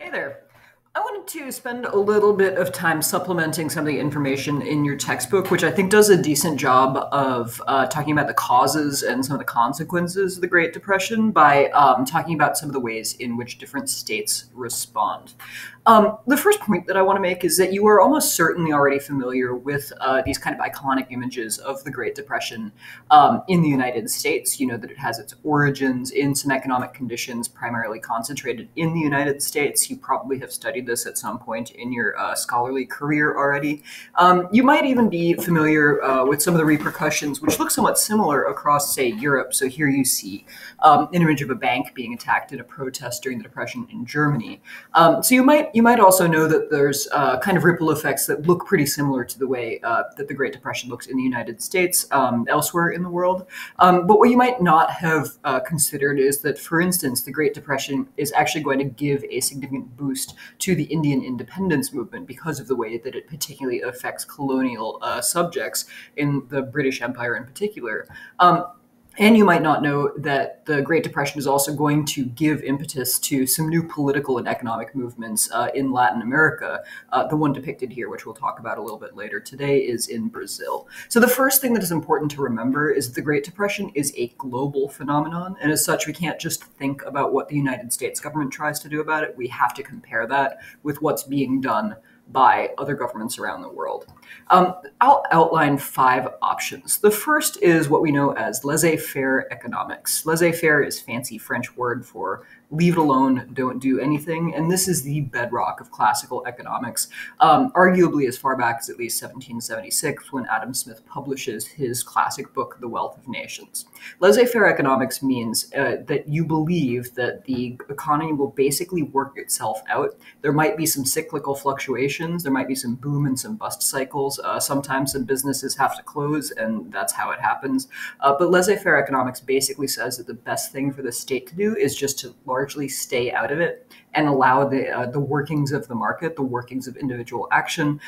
Hey there. I wanted to spend a little bit of time supplementing some of the information in your textbook, which I think does a decent job of talking about the causes and some of the consequences of the Great Depression by talking about some of the ways in which different states respond. The first point that I want to make is that you are almost certainly already familiar with these kind of iconic images of the Great Depression in the United States. You know that it has its origins in some economic conditions primarily concentrated in the United States. You probably have studied this at some point in your scholarly career already. You might even be familiar with some of the repercussions, which look somewhat similar across, say, Europe. So here you see an image of a bank being attacked in a protest during the Depression in Germany. So you might also know that there's kind of ripple effects that look pretty similar to the way that the Great Depression looks in the United States elsewhere in the world. But what you might not have considered is that, for instance, the Great Depression is actually going to give a significant boost to the Indian independence movement because of the way that it particularly affects colonial subjects in the British Empire in particular. And you might not know that the Great Depression is also going to give impetus to some new political and economic movements in Latin America. The one depicted here, which we'll talk about a little bit later today, is in Brazil. So the first thing that is important to remember is that the Great Depression is a global phenomenon, and as such, we can't just think about what the United States government tries to do about it. We have to compare that with what's being done by other governments around the world. I'll outline 5 options. The first is what we know as laissez-faire economics. Laissez-faire is a fancy French word for leave it alone, don't do anything, and this is the bedrock of classical economics, arguably as far back as at least 1776, when Adam Smith publishes his classic book, The Wealth of Nations. Laissez-faire economics means that you believe that the economy will basically work itself out. There might be some cyclical fluctuations, there might be some boom and some bust cycles, sometimes some businesses have to close, and that's how it happens. But laissez-faire economics basically says that the best thing for the state to do is just to largely stay out of it and allow the workings of the market, the workings of individual action,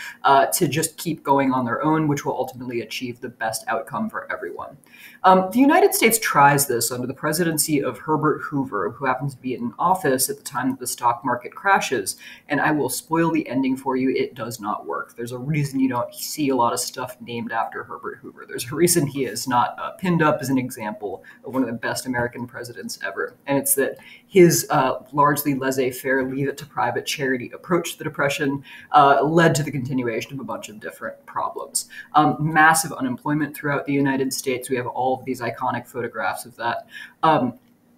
to just keep going on their own, which will ultimately achieve the best outcome for everyone. The United States tries this under the presidency of Herbert Hoover, who happens to be in office at the time that the stock market crashes, and I will spoil the ending for you, it does not work. There's a reason you don't see a lot of stuff named after Herbert Hoover. There's a reason he is not pinned up as an example of one of the best American presidents ever, and it's that his largely laissez-faire, leave-it-to-private charity approach to the Depression led to the continuation of a bunch of different problems. Massive unemployment throughout the United States. We have all of these iconic photographs of that.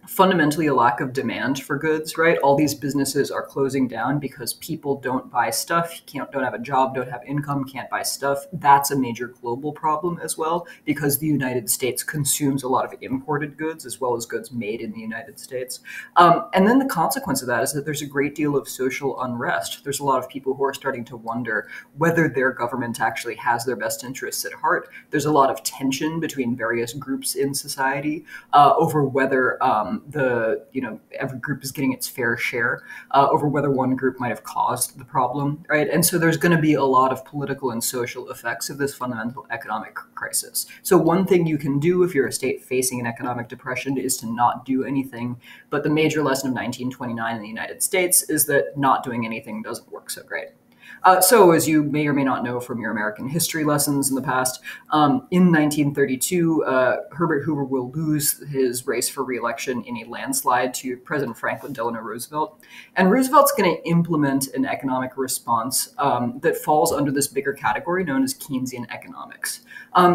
Fundamentally a lack of demand for goods, right? All these businesses are closing down because people don't buy stuff, don't have a job, don't have income, can't buy stuff. That's a major global problem as well, because the United States consumes a lot of imported goods as well as goods made in the United States. And then the consequence of that is that there's a great deal of social unrest. There's a lot of people who are starting to wonder whether their government actually has their best interests at heart. There's a lot of tension between various groups in society over whether every group is getting its fair share, over whether one group might have caused the problem, right? And so there's going to be a lot of political and social effects of this fundamental economic crisis. So one thing you can do if you're a state facing an economic depression is to not do anything. But the major lesson of 1929 in the United States is that not doing anything doesn't work so great. So as you may or may not know from your American history lessons in the past, in 1932, Herbert Hoover will lose his race for re-election in a landslide to President Franklin Delano Roosevelt. And Roosevelt's going to implement an economic response that falls under this bigger category known as Keynesian economics.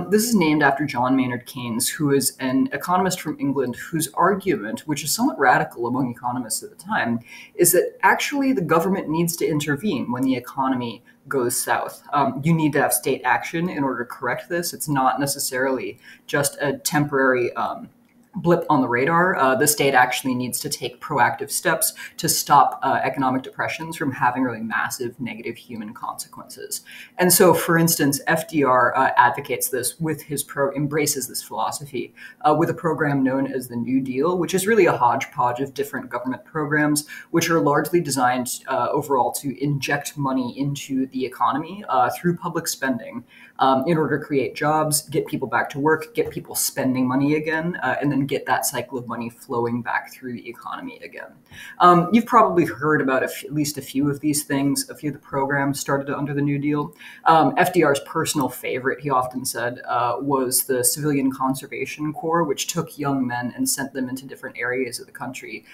This is named after John Maynard Keynes, who is an economist from England whose argument, which is somewhat radical among economists at the time, is that actually the government needs to intervene when the economy goes south. You need to have state action in order to correct this. It's not necessarily just a temporary blip on the radar. The state actually needs to take proactive steps to stop economic depressions from having really massive negative human consequences. And so, for instance, FDR advocates this with embraces this philosophy with a program known as the New Deal, which is really a hodgepodge of different government programs, which are largely designed overall to inject money into the economy through public spending in order to create jobs, get people back to work, get people spending money again, and then and get that cycle of money flowing back through the economy again. You've probably heard about at least a few of these things, a few of the programs started under the New Deal. FDR's personal favorite, he often said, was the Civilian Conservation Corps, which took young men and sent them into different areas of the country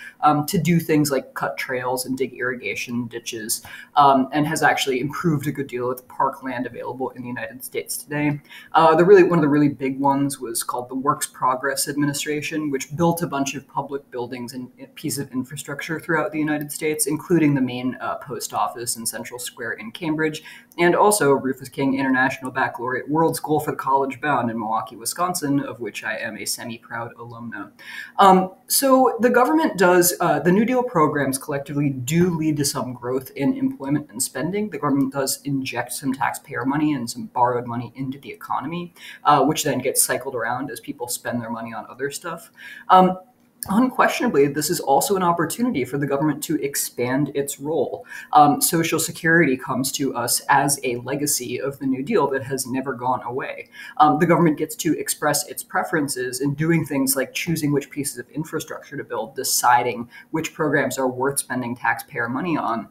to do things like cut trails and dig irrigation ditches, and has actually improved a good deal of the parkland available in the United States today. One of the really big ones was called the Works Progress Administration, which built a bunch of public buildings and pieces of infrastructure throughout the United States, including the main post office in Central Square in Cambridge, and also Rufus King International Baccalaureate World School for the College Bound in Milwaukee, Wisconsin, of which I am a semi-proud alumna. So the government does, the New Deal programs collectively do lead to some growth in employment and spending. The government does inject some taxpayer money and some borrowed money into the economy, which then gets cycled around as people spend their money on other stuff. Unquestionably, this is also an opportunity for the government to expand its role. Social Security comes to us as a legacy of the New Deal that has never gone away. The government gets to express its preferences in doing things like choosing which pieces of infrastructure to build, deciding which programs are worth spending taxpayer money on.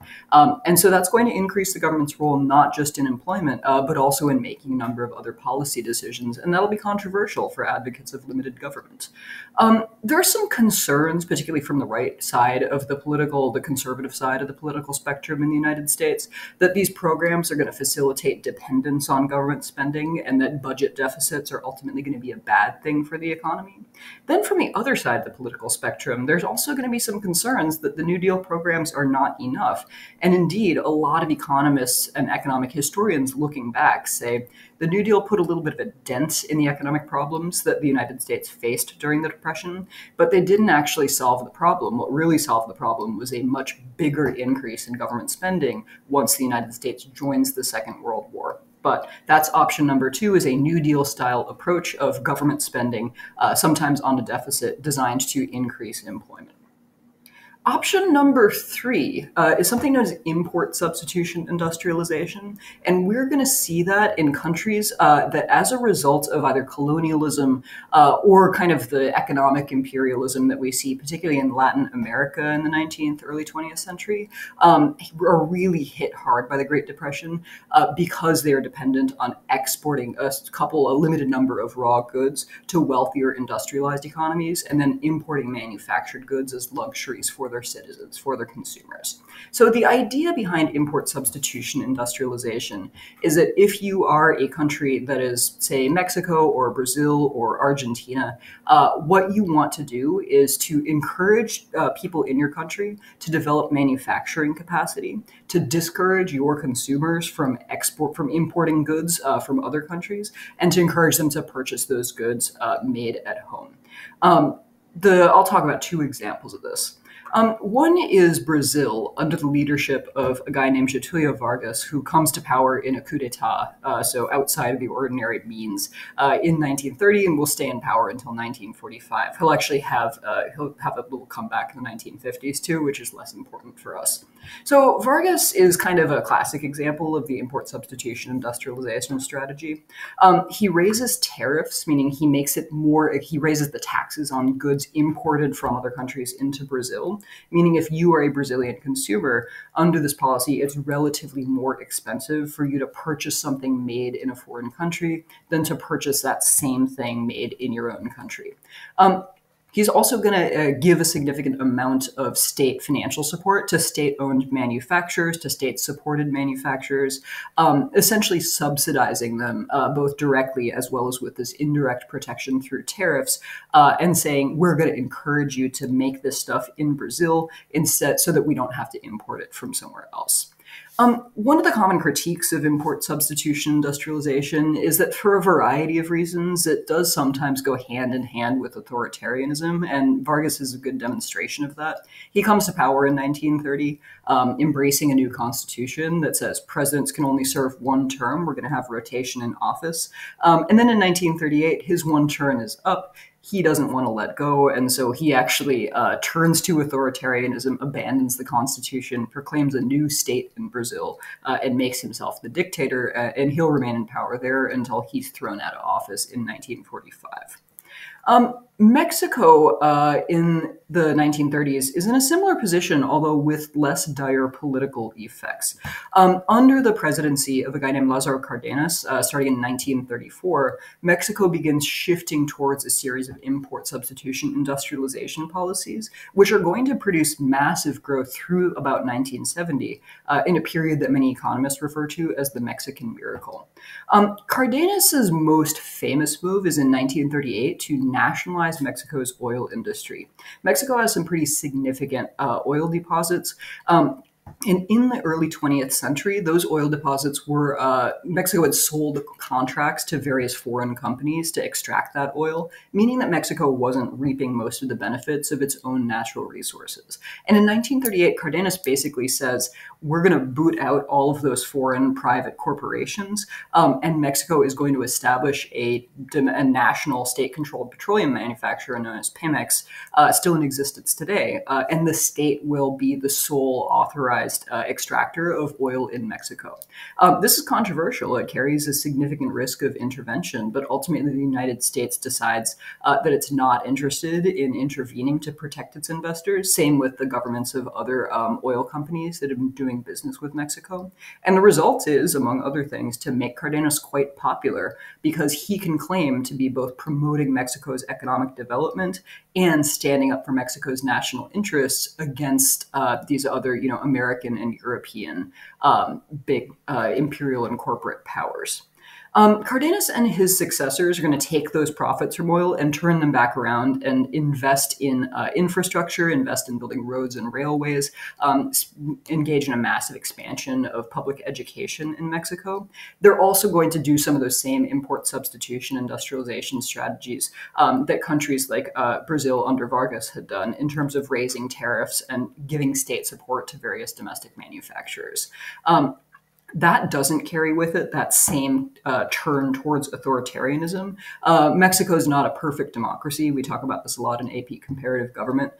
And so that's going to increase the government's role not just in employment, but also in making a number of other policy decisions. And that'll be controversial for advocates of limited government. There are some concerns, particularly from the right side of the conservative side of the political spectrum in the United States, that these programs are going to facilitate dependence on government spending and that budget deficits are ultimately going to be a bad thing for the economy. Then from the other side of the political spectrum, there's also going to be some concerns that the New Deal programs are not enough. And indeed, a lot of economists and economic historians looking back say the New Deal put a little bit of a dent in the economic problems that the United States faced during the Depression, but they didn't actually solve the problem. What really solved the problem was a much bigger increase in government spending once the United States joins the Second World War. But that's option number 2, is a New Deal style approach of government spending, sometimes on a deficit, designed to increase employment. Option number 3 is something known as import substitution industrialization. And we're going to see that in countries that as a result of either colonialism or kind of the economic imperialism that we see, particularly in Latin America in the 19th, early 20th century, are really hit hard by the Great Depression because they are dependent on exporting a limited number of raw goods to wealthier industrialized economies and then importing manufactured goods as luxuries for their citizens, for their consumers. So the idea behind import substitution industrialization is that if you are a country that is, say, Mexico or Brazil or Argentina, what you want to do is to encourage people in your country to develop manufacturing capacity, to discourage your consumers from importing goods from other countries, and to encourage them to purchase those goods made at home. I'll talk about 2 examples of this. One is Brazil under the leadership of a guy named Getúlio Vargas, who comes to power in a coup d'etat, so outside of the ordinary means, in 1930 and will stay in power until 1945. He'll actually have a little comeback in the 1950s too, which is less important for us. So Vargas is kind of a classic example of the import substitution industrialization strategy. He raises tariffs, meaning he raises the taxes on goods imported from other countries into Brazil. Meaning if you are a Brazilian consumer, under this policy, it's relatively more expensive for you to purchase something made in a foreign country than to purchase that same thing made in your own country. He's also going to give a significant amount of state financial support to state-owned manufacturers, to state-supported manufacturers, essentially subsidizing them both directly as well as with this indirect protection through tariffs, and saying, we're going to encourage you to make this stuff in Brazil instead so that we don't have to import it from somewhere else. One of the common critiques of import substitution industrialization is that for a variety of reasons, it does sometimes go hand in hand with authoritarianism, and Vargas is a good demonstration of that. He comes to power in 1930, embracing a new constitution that says presidents can only serve 1 term. We're going to have rotation in office. And then in 1938, his 1 term is up. He doesn't want to let go, and so he actually turns to authoritarianism, abandons the constitution, proclaims a new state in Brazil, and makes himself the dictator, and he'll remain in power there until he's thrown out of office in 1945. Mexico in the 1930s is in a similar position, although with less dire political effects. Under the presidency of a guy named Lázaro Cárdenas, starting in 1934, Mexico begins shifting towards a series of import substitution industrialization policies, which are going to produce massive growth through about 1970, in a period that many economists refer to as the Mexican miracle. Cardenas's most famous move is in 1938 to nationalize Mexico's oil industry. Mexico has some pretty significant oil deposits. And in the early 20th century, those oil deposits were, Mexico had sold contracts to various foreign companies to extract that oil, meaning that Mexico wasn't reaping most of the benefits of its own natural resources. And in 1938, Cardenas basically says, we're going to boot out all of those foreign private corporations, and Mexico is going to establish a national state-controlled petroleum manufacturer known as Pemex, still in existence today, and the state will be the sole authorized extractor of oil in Mexico. This is controversial. It carries a significant risk of intervention, but ultimately the United States decides that it's not interested in intervening to protect its investors. Same with the governments of other oil companies that have been doing business with Mexico. And the result is, among other things, to make Cardenas quite popular because he can claim to be both promoting Mexico's economic development and standing up for Mexico's national interests against these other, American and European big imperial and corporate powers. Cardenas and his successors are going to take those profits from oil and turn them back around and invest in infrastructure, invest in building roads and railways, engage in a massive expansion of public education in Mexico. They're also going to do some of those same import substitution industrialization strategies that countries like Brazil under Vargas had done in terms of raising tariffs and giving state support to various domestic manufacturers. That doesn't carry with it that same turn towards authoritarianism. Mexico is not a perfect democracy. We talk about this a lot in AP comparative government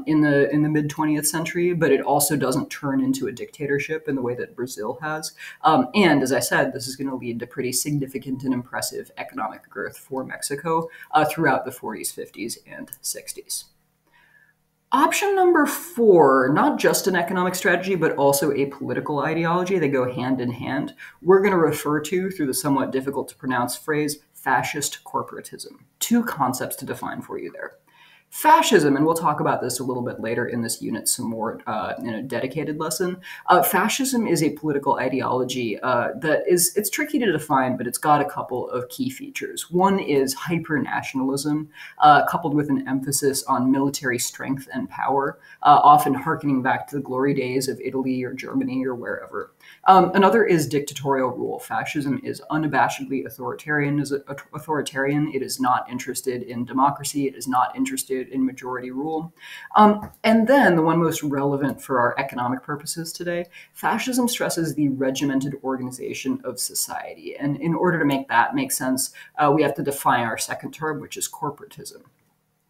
in the mid 20th century, but it also doesn't turn into a dictatorship in the way that Brazil has. And as I said, this is going to lead to pretty significant and impressive economic growth for Mexico throughout the 40s, 50s, and 60s. Option number 4, not just an economic strategy, but also a political ideology. They go hand in hand. We're going to refer to, through the somewhat difficult to pronounce phrase, fascist corporatism. 2 concepts to define for you there. Fascism, and we'll talk about this a little bit later in this unit some more in a dedicated lesson. Fascism is a political ideology it's tricky to define, but it's got a couple of key features. One is hyper-nationalism, coupled with an emphasis on military strength and power, often hearkening back to the glory days of Italy or Germany or wherever. Another is dictatorial rule. Fascism is unabashedly authoritarian. It is not interested in democracy. It is not interested in majority rule. And then the one most relevant for our economic purposes today, fascism stresses the regimented organization of society. And in order to make that make sense, we have to define our second term, which is corporatism.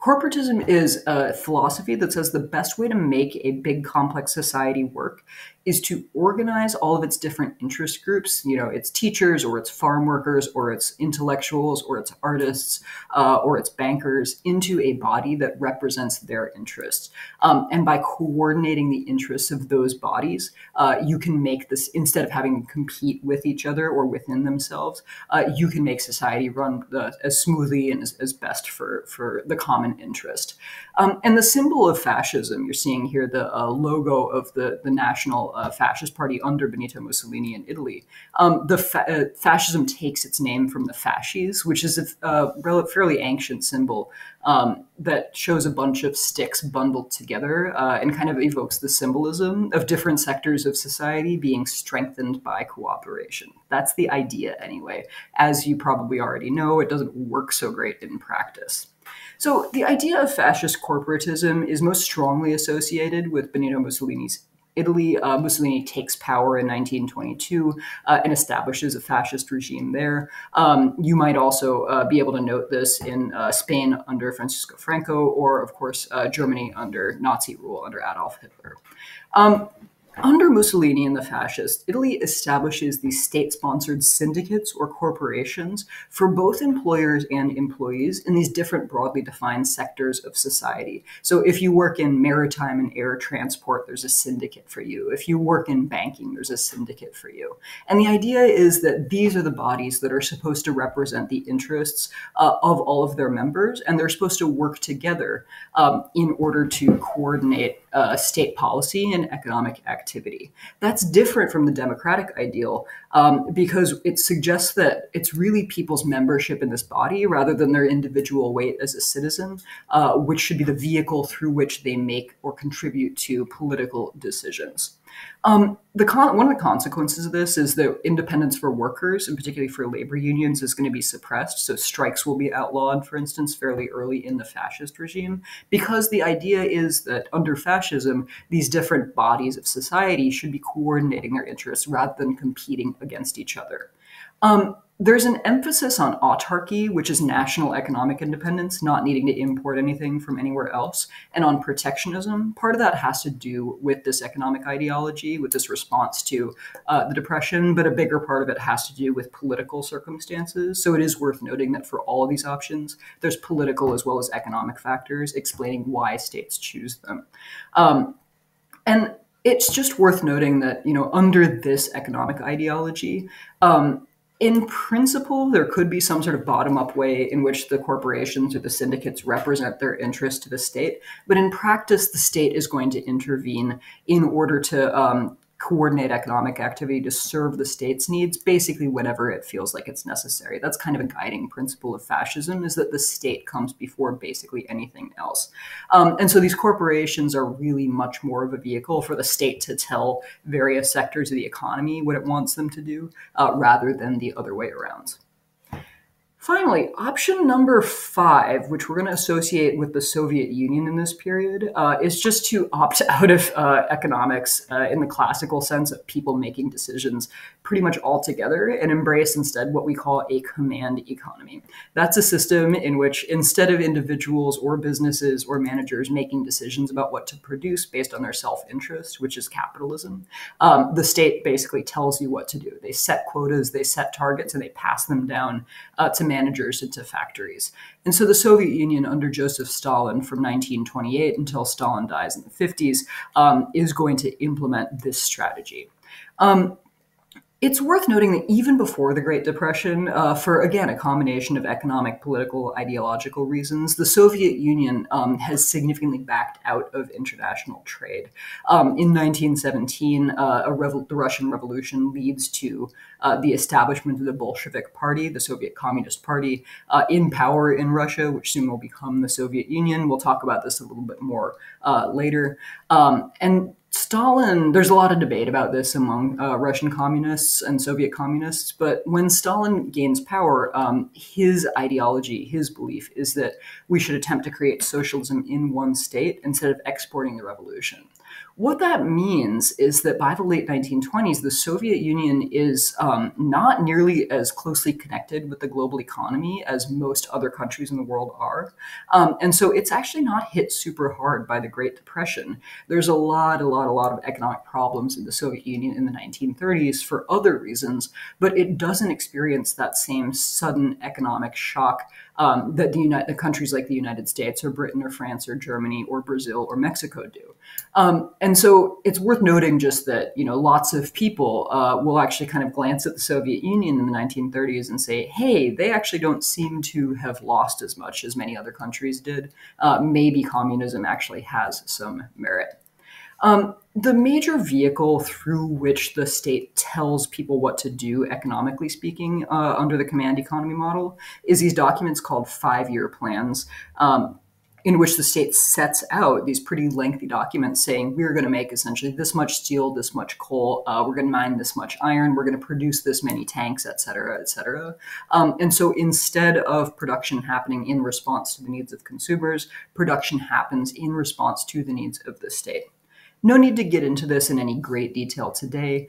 Corporatism is a philosophy that says the best way to make a big complex society work is to organize all of its different interest groups, its teachers or its farm workers or its intellectuals or its artists or its bankers into a body that represents their interests. And by coordinating the interests of those bodies, you can make this, instead of having them compete with each other or within themselves, you can make society run as smoothly and as best for the common interest. And the symbol of fascism, you're seeing here the logo of the National Fascist Party under Benito Mussolini in Italy. Fascism takes its name from the fasces, which is a fairly ancient symbol that shows a bunch of sticks bundled together and kind of evokes the symbolism of different sectors of society being strengthened by cooperation. That's the idea anyway. As you probably already know, it doesn't work so great in practice. So the idea of fascist corporatism is most strongly associated with Benito Mussolini's Italy. Mussolini takes power in 1922 and establishes a fascist regime there. You might also be able to note this in Spain under Francisco Franco, or of course Germany under Nazi rule under Adolf Hitler. Under Mussolini and the fascists, Italy establishes these state-sponsored syndicates or corporations for both employers and employees in these different broadly defined sectors of society. So if you work in maritime and air transport, there's a syndicate for you. If you work in banking, there's a syndicate for you. And the idea is that these are the bodies that are supposed to represent the interests of all of their members, and they're supposed to work together in order to coordinate state policy and economic activity. That's different from the democratic ideal because it suggests that it's really people's membership in this body rather than their individual weight as a citizen, which should be the vehicle through which they make or contribute to political decisions. One of the consequences of this is that independence for workers, and particularly for labor unions, is going to be suppressed. So strikes will be outlawed, for instance, fairly early in the fascist regime, because the idea is that under fascism, these different bodies of society should be coordinating their interests rather than competing against each other. There's an emphasis on autarky, which is national economic independence, not needing to import anything from anywhere else, and on protectionism. Part of that has to do with this economic ideology, with this response to the Depression, but a bigger part of it has to do with political circumstances. So it is worth noting that for all of these options, there's political as well as economic factors explaining why states choose them. And it's just worth noting that, under this economic ideology, in principle, there could be some sort of bottom-up way in which the corporations or the syndicates represent their interest to the state. But in practice, the state is going to intervene in order to coordinate economic activity to serve the state's needs, basically whenever it feels like it's necessary. That's kind of a guiding principle of fascism, is that the state comes before basically anything else. And so these corporations are really much more of a vehicle for the state to tell various sectors of the economy what it wants them to do, rather than the other way around. Finally, option number 5, which we're going to associate with the Soviet Union in this period, is just to opt out of economics in the classical sense of people making decisions pretty much altogether and embrace instead what we call a command economy. That's a system in which instead of individuals or businesses or managers making decisions about what to produce based on their self-interest, which is capitalism, the state basically tells you what to do. They set quotas, they set targets, and they pass them down to managers into factories. And so the Soviet Union under Joseph Stalin from 1928 until Stalin dies in the 50s is going to implement this strategy. It's worth noting that even before the Great Depression, for, again, a combination of economic, political, ideological reasons, the Soviet Union has significantly backed out of international trade. In 1917, the Russian Revolution leads to the establishment of the Bolshevik Party, the Soviet Communist Party, in power in Russia, which soon will become the Soviet Union. We'll talk about this a little bit more later. And Stalin, there's a lot of debate about this among Russian communists and Soviet communists, but when Stalin gains power, his ideology, his belief is that we should attempt to create socialism in one state instead of exporting the revolution. What that means is that by the late 1920s, the Soviet Union is not nearly as closely connected with the global economy as most other countries in the world are. And so it's actually not hit super hard by the Great Depression. There's a lot of economic problems in the Soviet Union in the 1930s for other reasons, but it doesn't experience that same sudden economic shock that the countries like the United States or Britain or France or Germany or Brazil or Mexico do. And so it's worth noting just that, lots of people will actually kind of glance at the Soviet Union in the 1930s and say, hey, they actually don't seem to have lost as much as many other countries did. Maybe communism actually has some merit. The major vehicle through which the state tells people what to do, economically speaking, under the command economy model is these documents called 5-year plans, in which the state sets out these pretty lengthy documents saying, we're going to make essentially this much steel, this much coal, we're going to mine this much iron, we're going to produce this many tanks, et cetera, et cetera. And so instead of production happening in response to the needs of consumers, production happens in response to the needs of the state. No need to get into this in any great detail today,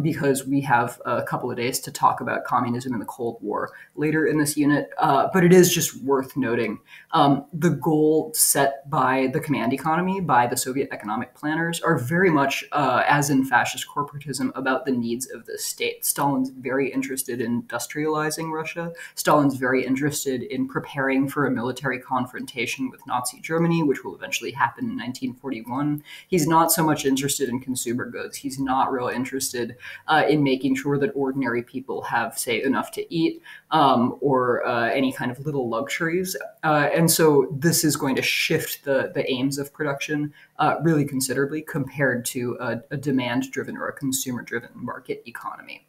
because we have a couple of days to talk about communism and the Cold War later in this unit, but it is just worth noting the goal set by the command economy, by the Soviet economic planners, are very much, as in fascist corporatism, about the needs of the state. Stalin's very interested in industrializing Russia. Stalin's very interested in preparing for a military confrontation with Nazi Germany, which will eventually happen in 1941. He's not so much interested in consumer goods. He's not real interested in making sure that ordinary people have, say, enough to eat or any kind of little luxuries. And so this is going to shift the aims of production really considerably compared to a demand-driven or a consumer-driven market economy.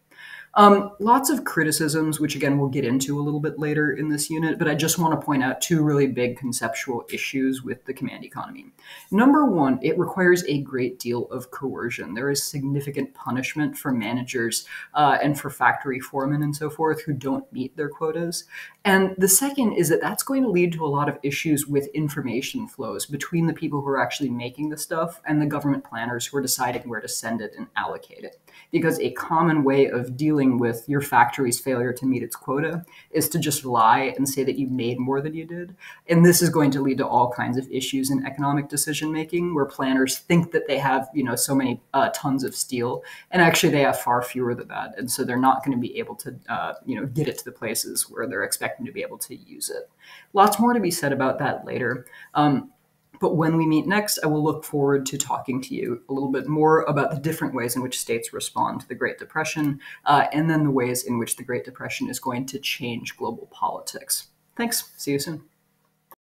Lots of criticisms, which again we'll get into a little bit later in this unit, but I just want to point out two really big conceptual issues with the command economy. Number one, it requires a great deal of coercion. There is significant punishment for managers and for factory foremen and so forth who don't meet their quotas. And the second is that that's going to lead to a lot of issues with information flows between the people who are actually making the stuff and the government planners who are deciding where to send it and allocate it. Because a common way of dealing with your factory's failure to meet its quota is to just lie and say that you made more than you did. And this is going to lead to all kinds of issues in economic decision making where planners think that they have, so many tons of steel, and actually they have far fewer than that. And so they're not going to be able to, get it to the places where they're expecting to be able to use it. Lots more to be said about that later. But when we meet next, I will look forward to talking to you a little bit more about the different ways in which states respond to the Great Depression, and then the ways in which the Great Depression is going to change global politics. Thanks. See you soon.